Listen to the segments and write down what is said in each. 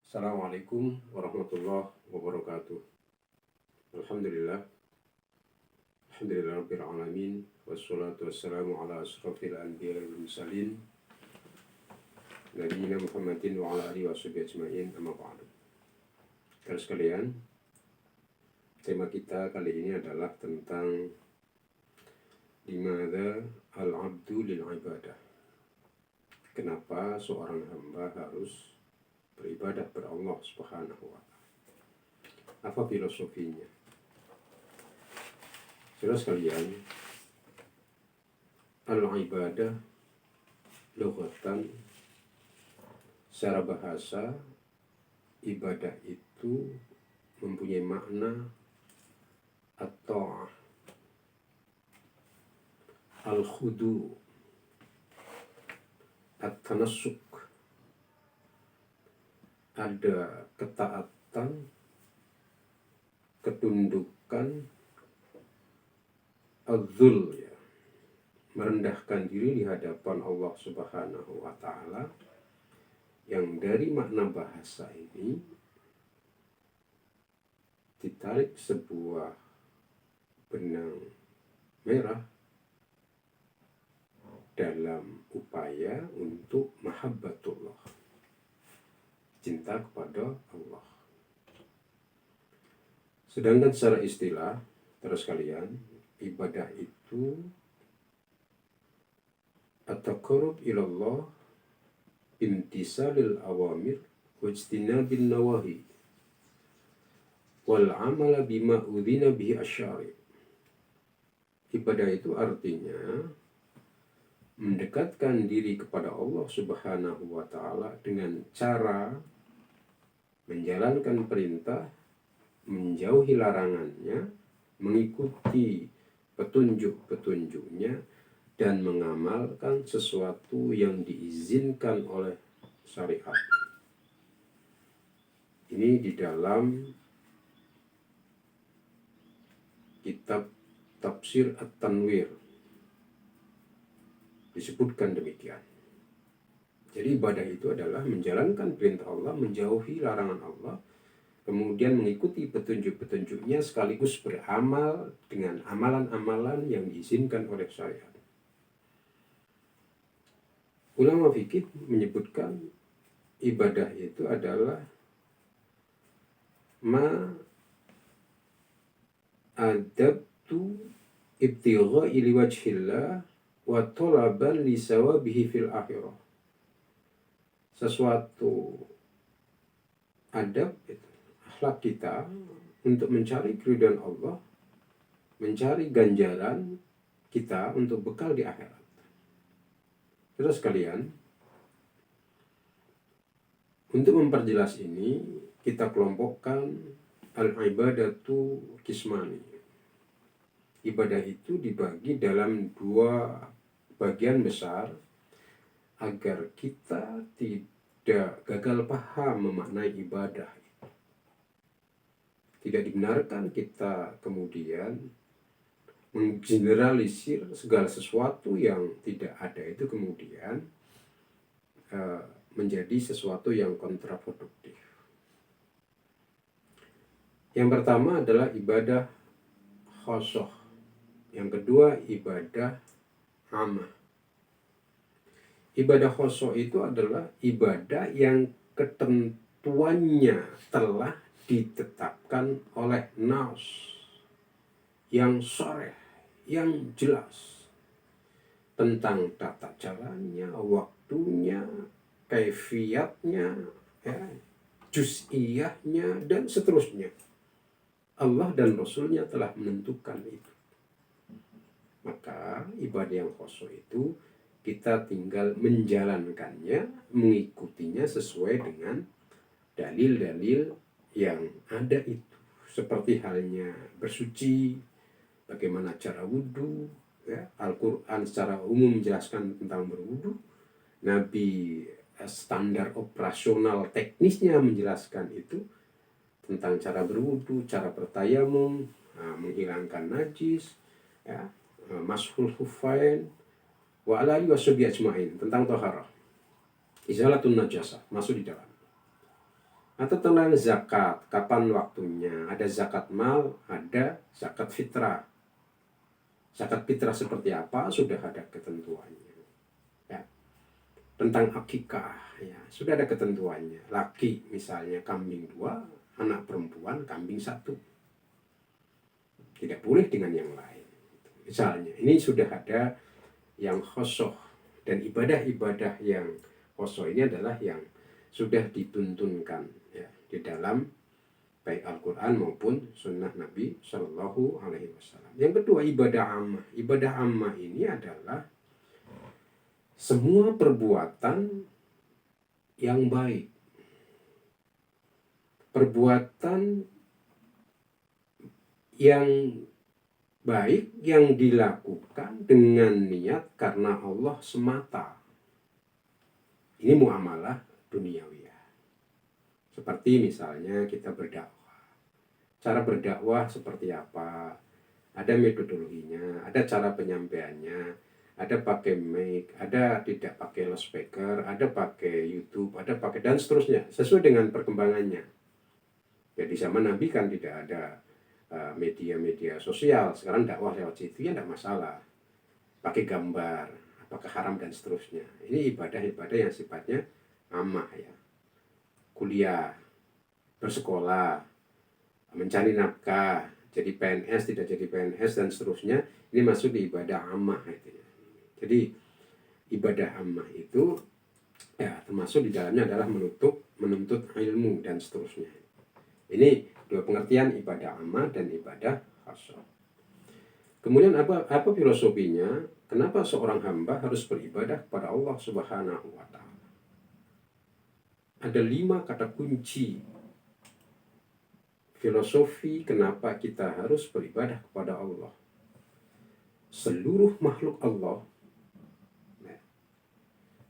Assalamualaikum warahmatullahi wabarakatuh. Alhamdulillah, Alhamdulillah Rabbil Alamin. Wassalatu wassalamu ala asrafil anbiya wal mursalin Nabiina Muhammadin wa ala alihi wa sahbihi ajma'in, amma ba'du. Saudara sekalian, tema kita kali ini adalah tentang limadza al-abdu lil ibadah. Kenapa seorang hamba harus beribadah kepada Allah Subhanahu wa ta'ala? Apa filosofinya? Saudara sekalian, al-ibadah lughatan, secara bahasa, ibadah itu mempunyai makna at-ta'ah, al-khudu, at-tanassuk. Ada ketaatan, ketundukan, az-zul, ya, merendahkan diri di hadapan Allah Subhanahu wa ta'ala, yang dari makna bahasa ini ditarik sebuah benang merah dalam upaya untuk mahabbatullah, cinta kepada Allah. Sedangkan secara istilah, terus kalian, ibadah itu at-taqarrub ilallah imtisalil awamir wajtinabin nawahi wal amala bima udhina bihi asyari. Ibadah itu artinya mendekatkan diri kepada Allah Subhanahu wa ta'ala dengan cara menjalankan perintah, menjauhi larangannya, mengikuti petunjuk-petunjuknya, dan mengamalkan sesuatu yang diizinkan oleh syariat. Ini di dalam kitab Tafsir At-Tanwir disebutkan demikian. Jadi ibadah itu adalah menjalankan perintah Allah, menjauhi larangan Allah, kemudian mengikuti petunjuk-petunjuknya, sekaligus beramal dengan amalan-amalan yang diizinkan oleh syariat. Ulama fikih menyebutkan ibadah itu adalah ma adabtu ibtigha'i liwajhillah wa talaban li sawabihi fil akhirah. Sesuatu adab itu akhlak kita untuk mencari keridhaan Allah, mencari ganjaran kita untuk bekal di akhirat. Terus sekalian, untuk memperjelas ini, kita kelompokkan al-ibadatu kismani. Ibadah itu dibagi dalam dua bagian besar agar kita tidak gagal paham memaknai ibadah. Tidak dibenarkan kita kemudian menggeneralisir segala sesuatu yang tidak ada itu kemudian menjadi sesuatu yang kontraproduktif. Yang pertama adalah ibadah khosoh. Yang kedua ibadah amah. Ibadah khosoh itu adalah ibadah yang ketentuannya telah ditetapkan oleh nas yang sharih, yang jelas tentang tata caranya, waktunya, kaifiyatnya, ya, juz'iyahnya, dan seterusnya. Allah dan Rasulnya telah menentukan itu. Maka ibadah yang khusyuk itu kita tinggal menjalankannya, mengikutinya sesuai dengan dalil-dalil yang ada itu. Seperti halnya bersuci, bagaimana cara wudhu, ya, Al-Quran secara umum menjelaskan tentang berwudhu, Nabi standar operasional teknisnya menjelaskan itu tentang cara berwudhu, cara bertayamum, menghilangkan najis, ya, mashul khufain, wa ala alihi washabihi ajma'in, tentang taharah, izalatun najasah, masuk di dalam. Atau tentang zakat, kapan waktunya? Ada zakat mal, ada zakat fitrah. Zakat fitrah seperti apa? Sudah ada ketentuannya. Ya. Tentang akikah, ya, sudah ada ketentuannya. Laki misalnya kambing 2, anak perempuan kambing 1. Tidak boleh dengan yang lain. Misalnya, ini sudah ada yang khosoh. Dan ibadah-ibadah yang khosoh ini adalah yang sudah dituntunkan ya, di dalam baik Al-Quran maupun Sunnah Nabi Shallallahu Alaihi Wasallam. Yang kedua, ibadah ammah. Ibadah ammah ini adalah semua perbuatan yang baik, perbuatan yang baik yang dilakukan dengan niat karena Allah semata. Ini muamalah duniawiyah. Seperti misalnya kita berdakwah. Cara berdakwah seperti apa? Ada metodologinya, ada cara penyampaiannya, ada pakai mic, ada tidak pakai loudspeaker, ada pakai YouTube, ada pakai dan seterusnya, sesuai dengan perkembangannya. Ya di zaman Nabi kan tidak ada media-media sosial. Sekarang dakwah lewat situ ya tidak masalah. Pakai gambar, apakah haram dan seterusnya. Ini ibadah-ibadah yang sifatnya ammah ya. Kuliah, bersekolah, mencari nafkah, jadi PNS, tidak jadi PNS dan seterusnya. Ini masuk di ibadah ammah itu ya. Jadi ibadah ammah itu ya termasuk di dalamnya adalah menuntut ilmu dan seterusnya. Ini dua pengertian ibadah ammah dan ibadah khassah. Kemudian apa filosofinya? Kenapa seorang hamba harus beribadah kepada Allah Subhanahu wa Ta'ala? Ada 5 kata kunci filosofi kenapa kita harus beribadah kepada Allah. Seluruh makhluk Allah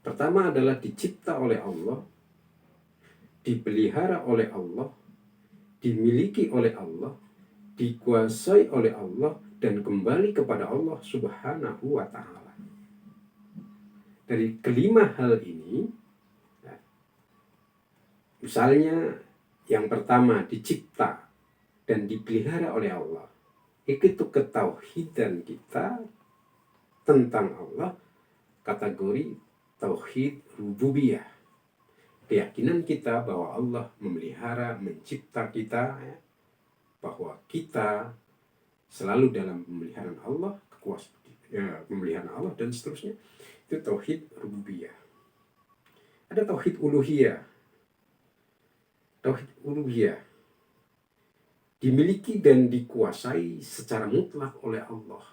pertama adalah dicipta oleh Allah, dipelihara oleh Allah, dimiliki oleh Allah, dikuasai oleh Allah, dan kembali kepada Allah Subhanahu wa Ta'ala. Dari kelima hal ini, misalnya yang pertama dicipta dan dipelihara oleh Allah, itu ketauhidan kita tentang Allah, kategori tauhid rububiyah. Keyakinan kita bahwa Allah memelihara, mencipta kita, bahwa kita selalu dalam pemeliharaan Allah, pemeliharaan Allah dan seterusnya. Itu tauhid rububiyah. Ada tauhid uluhiyah. Tauhid uluhiyah dimiliki dan dikuasai secara mutlak oleh Allah.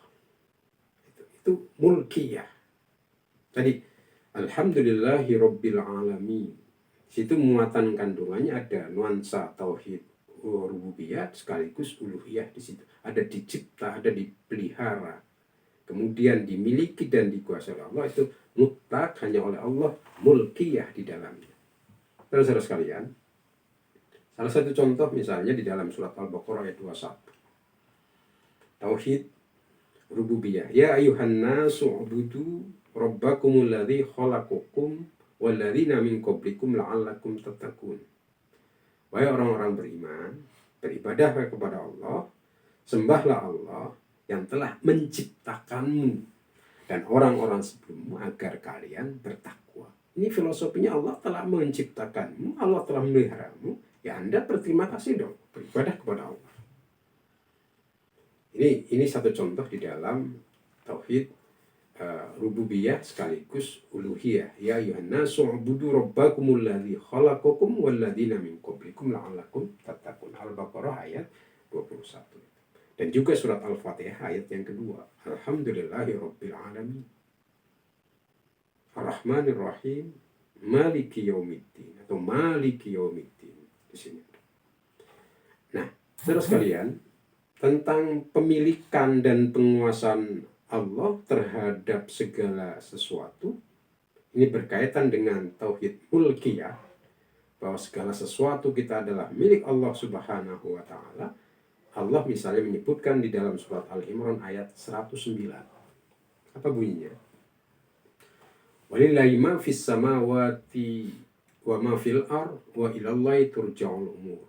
Itu mulkiyah. Tadi alhamdulillahi rabbil alamin. Situ muatan kandungannya ada nuansa tauhid rububiyah sekaligus uluhiyah di situ. Ada dicipta, ada dipelihara. Kemudian dimiliki dan dikuasai oleh Allah, itu mutlak hanya oleh Allah, mulkiyah di dalamnya. Saudara-saudara sekalian, salah satu contoh misalnya di dalam surat Al-Baqarah ayat 21. Tauhid rububiyah. Ya ayuhan nasu ubudu rabbakumul ladzi khalaqakum walladzina min qablikum la'allakum tattaqun. Wahai orang-orang beriman, beribadah kepada Allah, sembahlah Allah yang telah menciptakanmu dan orang-orang sebelummu agar kalian bertakwa. Ini filosofinya, Allah telah menciptakanmu, Allah telah memeliharamu, ya Anda berterima kasih dong, beribadah kepada Allah. Ini satu contoh di dalam tauhid rububiyah sekaligus uluhiyah. Ya ayuhan nasu ubudu rabbakumul ladzi khalaqakum walladzina min qablikum la'allakum tattaqun. Al-Baqarah ayat 21. Dan juga surat Al-Fatihah ayat yang kedua. Alhamdulillahirabbil alamin. Ar-Rahmanir Rahim. Maliki yaumiddin atau Maliki yaumiddin di sini. Nah, saudara sekalian, tentang pemilikan dan penguasaan Allah terhadap segala sesuatu, ini berkaitan dengan tauhid mulkiyah, bahwa segala sesuatu kita adalah milik Allah Subhanahu wa Ta'ala. Allah misalnya menyebutkan di dalam surat Al-Imran ayat 109. Apa bunyinya? Walillahi ma fis samawati wa ma fil ar wa ilallahi turja'ul umur.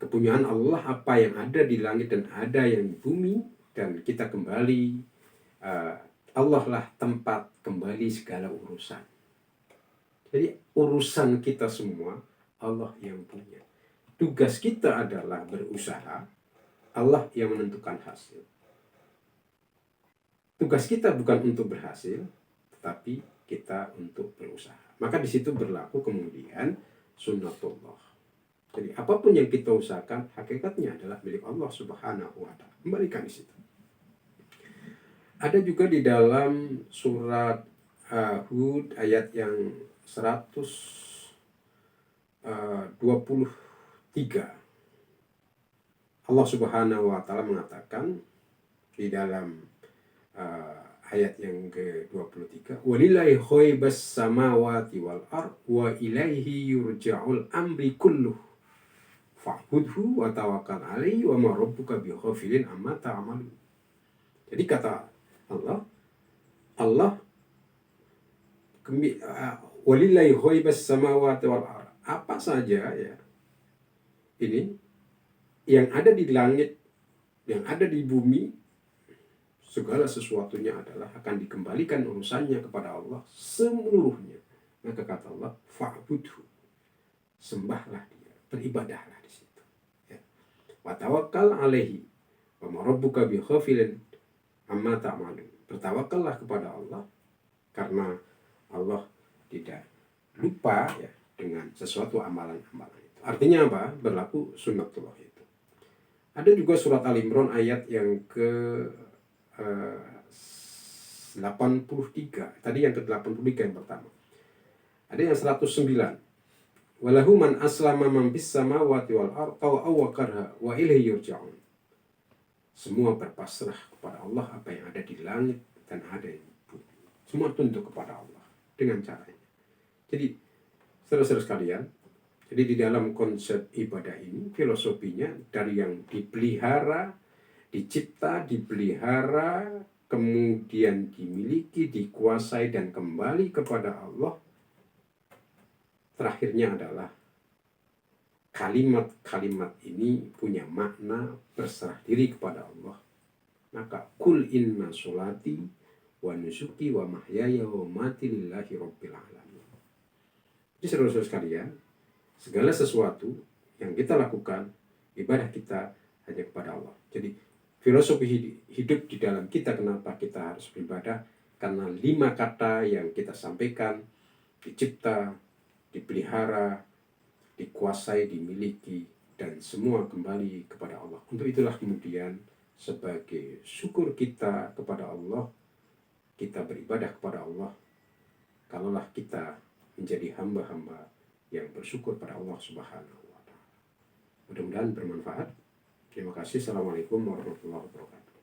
Kepunyaan Allah apa yang ada di langit dan ada yang di bumi, dan kita kembali, Allah lah tempat kembali segala urusan. Jadi urusan kita semua Allah yang punya. Tugas kita adalah berusaha, Allah yang menentukan hasil. Tugas kita bukan untuk berhasil, tetapi kita untuk berusaha. Maka di situ berlaku kemudian sunnatullah. Jadi apapun yang kita usahakan, hakikatnya adalah milik Allah Subhanahu wa Ta'ala. Kembalikan di situ. Ada juga di dalam surat Hud ayat yang 123. Allah Subhanahu wa Ta'ala mengatakan di dalam ayat yang ke-23, walillahi ghaibas samawati wal ard wa ilaihi yurja'ul amri kulluh fa'budhu wa tawakkal alaihi wa ma rabbuka bighafilin amma ta'malun. Jadi kata Allah walillahi ghaibas samawati wal ard, apa saja ya ini yang ada di langit, yang ada di bumi, segala sesuatunya adalah akan dikembalikan urusannya kepada Allah seluruhnya. Maka kata Allah, fa'budhu, sembahlah dia, beribadahlah di situ. Ya. Wa tawakkal alaihi, wa ma rabbuka bighafilin amma ta'malun. Bertawakallah kepada Allah, karena Allah tidak lupa ya dengan sesuatu amalan-amalan itu. Artinya apa? Berlaku sunnatullah itu. Ada juga surat Al-Imran ayat yang ke 83. Tadi yang ke-83 yang pertama. Ada yang 109. Walahu man aslama man bis samawati wal ardh wa karha wa ilaihi yurja'un. Semua berpasrah kepada Allah, apa yang ada di langit dan ada di bumi. Semua tunduk kepada Allah dengan caranya. Jadi, saudara-saudara sekalian, jadi di dalam konsep ibadah ini, filosofinya dari yang dipelihara, dicipta, dipelihara, kemudian dimiliki, dikuasai, dan kembali kepada Allah. Terakhirnya adalah kalimat-kalimat ini punya makna berserah diri kepada Allah. Maka kul inna sholati wa nusuki wa mahyaya wa mati lillahi rabbil alamin. Jadi saudara-saudara sekalian, segala sesuatu yang kita lakukan, ibadah kita hanya kepada Allah. Jadi filosofi hidup di dalam kita, kenapa kita harus beribadah? Karena 5 kata yang kita sampaikan, dicipta, dipelihara, dikuasai, dimiliki, dan semua kembali kepada Allah. Untuk itulah kemudian sebagai syukur kita kepada Allah, kita beribadah kepada Allah. Kalaulah kita menjadi hamba-hamba yang bersyukur pada Allah Subhanahu wa Ta'ala. Mudah-mudahan bermanfaat. Terima kasih. Assalamualaikum warahmatullahi wabarakatuh.